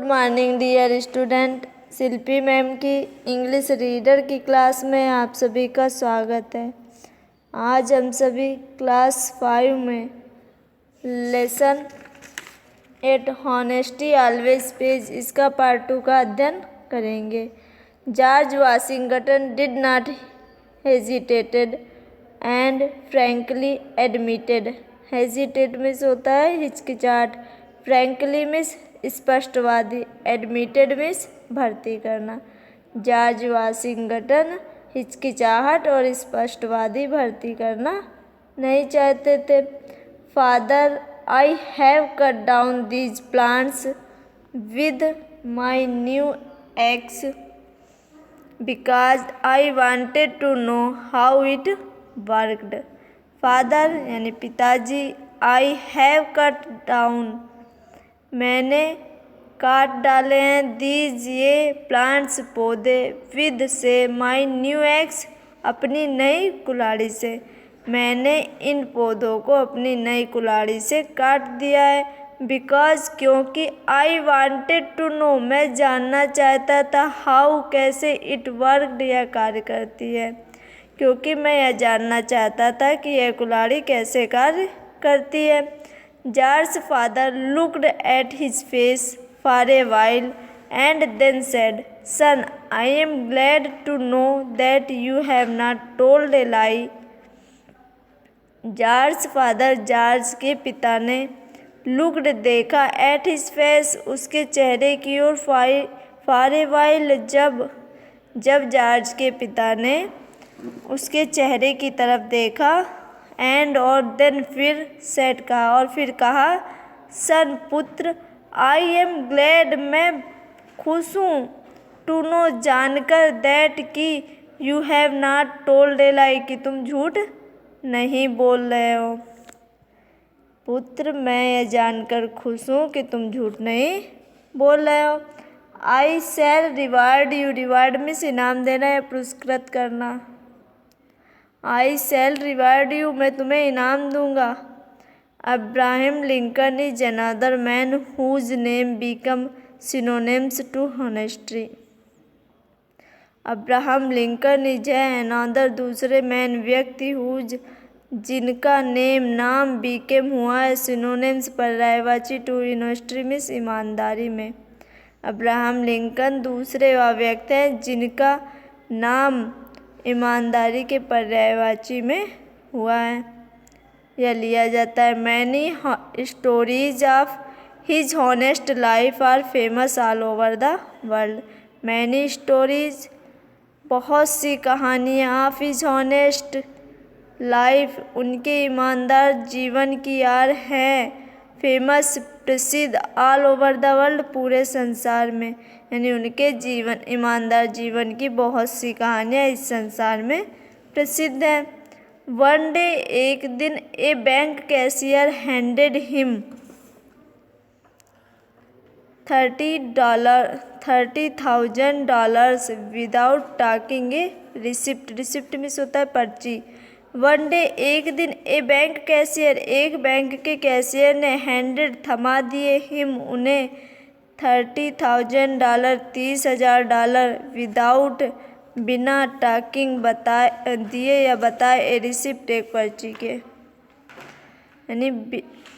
Morning dear student. Shilpi ma'am की English reader की class में आप सभी का स्वागत है। आज हम सभी क्लास 5 में लेसन 8 हॉनेस्टी ऑलवेज पेज इसका पार्ट 2 का अध्ययन करेंगे। George Washington did not hesitated and frankly admitted. Hesitate means होता है हिचकिचाहट, फ्रैंकली मीन्स स्पष्टवादी, एडमिटेड मीन्स भर्ती करना। जॉर्ज वाशिंगटन हिचकिचाहट और स्पष्टवादी भर्ती करना नहीं चाहते थे। Father, I have cut down these plants with my new axe because I wanted to know how it worked. Father यानी पिताजी, आई हैव कट डाउन मैंने काट डाले हैं, दीज ये प्लांट्स पौधे, विद से माई न्यू एक्स अपनी नई कुल्हाड़ी से। मैंने इन पौधों को अपनी नई कुल्हाड़ी से काट दिया है। बिकॉज क्योंकि, आई वांटेड टू नो मैं जानना चाहता था, हाउ कैसे, इट वर्कड यह कार्य करती है। क्योंकि मैं यह जानना चाहता था कि यह कुल्हाड़ी कैसे कार्य करती है। George father looked at his face for a while and then said, son, I am glad to know that you have not told a lie. George father George के पिता ने लुक्ड देखा, एट हिज फेस उसके चेहरे की ओर, for a while जब George के पिता ने उसके चेहरे की तरफ देखा, एंड और देन फिर सेड कहा और फिर कहा, सन पुत्र, आई एम ग्लैड मैं खुश हूँ, टू नो जानकर, दैट कि you have not told a लाई कि तुम झूठ नहीं बोल रहे हो। पुत्र, मैं यह जानकर खुश हूँ कि तुम झूठ नहीं बोल रहे हो। आई शैल रिवार्ड यू, रिवार्ड मीन्स इनाम देना या पुरस्कृत करना। आई शैल रिवार्ड यू मैं तुम्हें इनाम दूंगा। Abraham Lincoln is another man whose name become synonyms to honesty. Abraham Lincoln is another दूसरे मैन व्यक्ति हुज जिनका नाम बिकेम हुआ है सिनोनिम्स पर्यायवाची टू ऑनेस्टी मीन्स ईमानदारी में। अब्राहम लिंकन दूसरे वह व्यक्ति हैं जिनका नाम ईमानदारी के पर्यायवाची में हुआ है या लिया जाता है। Many stories of his honest life are famous all over the world. Many stories बहुत सी कहानियाँ, ऑफ हिज हॉनेस्ट लाइफ उनके ईमानदार जीवन की आर हैं, फेमस प्रसिद्ध, ऑल ओवर द वर्ल्ड पूरे संसार में, यानी उनके ईमानदार जीवन की बहुत सी कहानियाँ इस संसार में प्रसिद्ध हैं। वन डे एक दिन, a bank cashier handed him $30,000 without talking a receipt. Receipt means होता है पर्ची। वन डे एक दिन, ए बैंक कैशियर एक बैंक के कैशियर ने, हैंडेड थमा दिए, हिम उन्हें, $30,000 $30,000 विदाउट बिना टॉकिंग बताए दिए या बताए, ए रिसिप्ट एक पर्ची के। यानी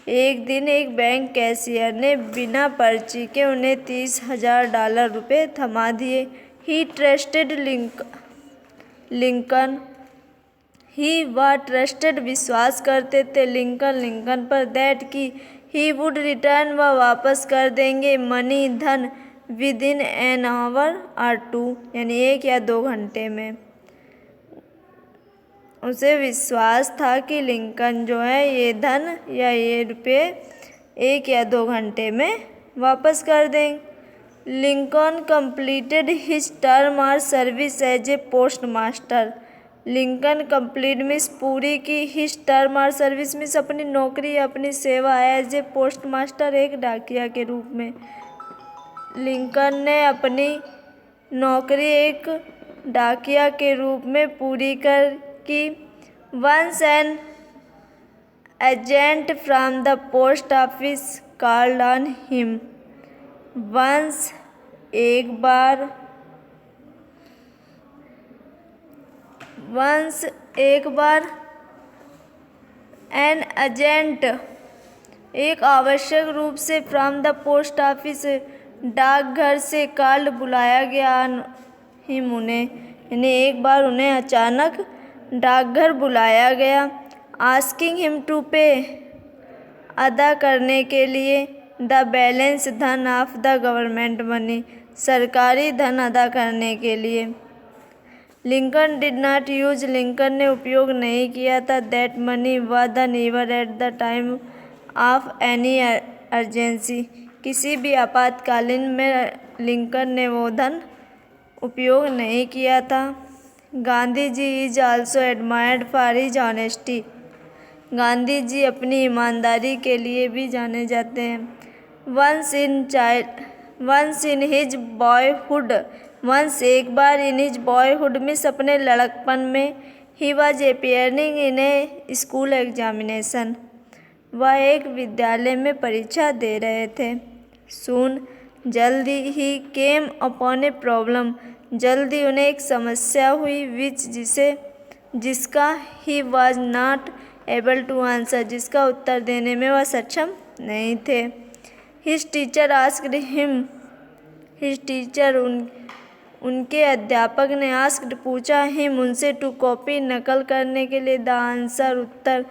एक दिन एक बैंक कैशियर ने बिना पर्ची के उन्हें $30,000 रुपये थमा दिए। ही ट्रस्टेड लिंकन ही वह ट्रस्टेड विश्वास करते थे लिंकन पर, दैट कि ही वुड रिटर्न वह वापस कर देंगे, मनी धन, विद इन एन आवर और 2 यानी 1 या 2 घंटे में। उसे विश्वास था कि लिंकन जो है ये धन या ये रुपये 1 या 2 घंटे में वापस कर देंगे। लिंकन कंप्लीटेड हिज टर्म और service as a postmaster. Lincoln complete means पूरी की, हिज टर्म और सर्विस मीन्स अपनी नौकरी, अपनी सेवा, एज ए पोस्ट मास्टर एक डाकिया के रूप में। लिंकन ने अपनी नौकरी एक डाकिया के रूप में पूरी की। Once an agent from the post office called on him. Once एक बार, एन एजेंट एक आवश्यक रूप से, फ्रॉम द पोस्ट ऑफिस डाकघर से, कॉल्ड बुलाया गया हिम उन्हें, यानी एक बार उन्हें अचानक डाकघर बुलाया गया। आस्किंग हिम टू पे अदा करने के लिए, द बैलेंस धन ऑफ द गवर्नमेंट मनी सरकारी धन अदा करने के लिए। Lincoln did not use Lincoln ने उपयोग नहीं किया था, that money was the never at the time of any urgency किसी भी आपातकालीन में लिंकन ने वो धन उपयोग नहीं किया था। Gandhi ji is also admired for his honesty Gandhi ji अपनी ईमानदारी के लिए भी जाने जाते हैं। वंस इन हिज बॉयहुड एक बार इन हिज बॉयहुड मीन्स अपने लड़कपन में, he was appearing in A school examination वह एक विद्यालय में परीक्षा दे रहे थे। सून जल्दी ही केम अपॉन ए प्रॉब्लम जल्दी उन्हें एक समस्या हुई, जिसका he was not able to answer जिसका उत्तर देने में वह सक्षम नहीं थे। हिज टीचर आस्क्ड हिम उनके अध्यापक ने आस्क्ड पूछा हिम उनसे टू कॉपी नकल करने के लिए, the answer Uttar,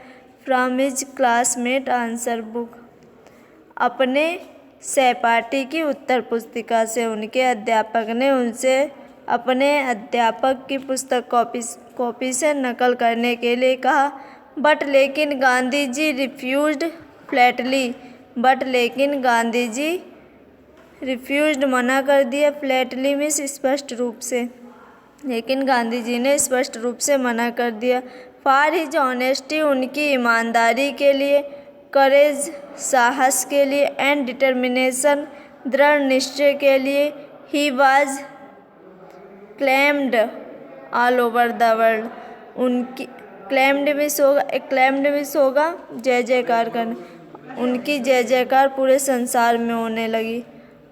from his classmate answer book अपने सहपाठी की उत्तर पुस्तिका से। उनके अध्यापक ने उनसे अपने अध्यापक की पुस्तक कॉपी से नकल करने के लिए कहा। बट लेकिन गांधी जी रिफ्यूज्ड फ्लैटली मना कर दिया। फ्लैटली मीन्स स्पष्ट रूप से, लेकिन गांधी जी ने स्पष्ट रूप से मना कर दिया। फॉर हिज ऑनेस्टी उनकी ईमानदारी के लिए, करेज साहस के लिए, एंड डिटर्मिनेशन दृढ़ निश्चय के लिए, he was claimed all over the world उनकी क्लेम्ड मिस होगा जय जयकार करना, उनकी जय जयकार पूरे संसार में होने लगी।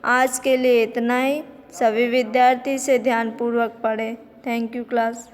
आज के लिए इतना ही। सभी विद्यार्थी इसे ध्यानपूर्वक पढ़ें। Thank you class.